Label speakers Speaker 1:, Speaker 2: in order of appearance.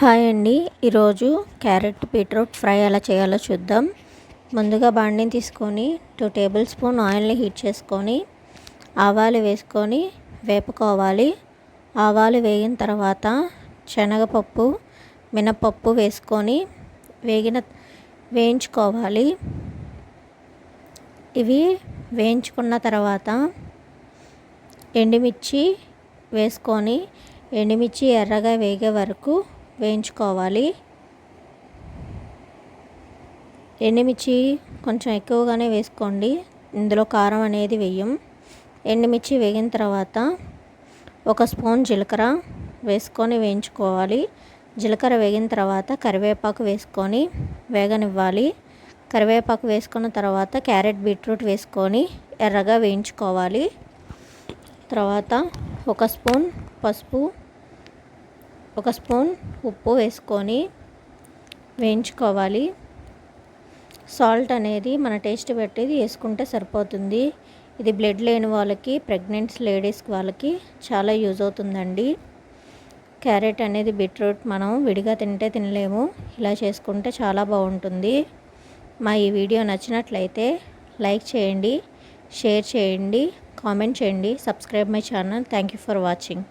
Speaker 1: Hi అండి. ఈరోజు carrot beetroot fry ఎలా చేయాలో చూద్దాం. ముందుగా బాండిని తీసుకొని 2 టేబుల్ స్పూన్ ఆయిల్ని హీట్ చేసుకొని ఆవాలు వేసుకొని వేపుకోవాలి. ఆవాలు వేగిన తర్వాత శనగపప్పు, మినపప్పు వేసుకొని వేయించుకోవాలి. ఇవి వేయించుకున్న తర్వాత ఎండుమిర్చి వేసుకొని ఎండుమిర్చి ఎర్రగా వేగే వరకు వేయించుకోవాలి. ఎండుమిర్చి కొంచెం ఎక్కువగానే వేసుకోండి, ఇందులో కారం అనేది వేయం. ఎండుమిర్చి వేగిన తర్వాత 1 స్పూన్ జీలకర్ర వేసుకొని వేయించుకోవాలి. జీలకర్ర వేగిన తర్వాత కరివేపాకు వేసుకొని వేగనివ్వాలి. కరివేపాకు వేసుకున్న తర్వాత క్యారెట్ బీట్రూట్ వేసుకొని ఎర్రగా వేయించుకోవాలి. తర్వాత 1 స్పూన్ పసుపు, 1 స్పూన్ ఉప్పు వేసుకొని వేయించుకోవాలి. సాల్ట్ అనేది మన టేస్ట్ బట్టి వేసుకుంటే సరిపోతుంది. ఇది బ్లడ్ లేని వాళ్ళకి, ప్రెగ్నెంట్ లేడీస్ వాళ్ళకి చాలా యూజ్ అవుతుందండి. క్యారెట్ అనేది బీట్రూట్ మనం విడిగా తినలేము, ఇలా చేసుకుంటే చాలా బాగుంటుంది. మా ఈ వీడియో నచ్చినట్లయితే లైక్ చేయండి, షేర్ చేయండి, కామెంట్ చేయండి, subscribe my channel. Thank you for watching.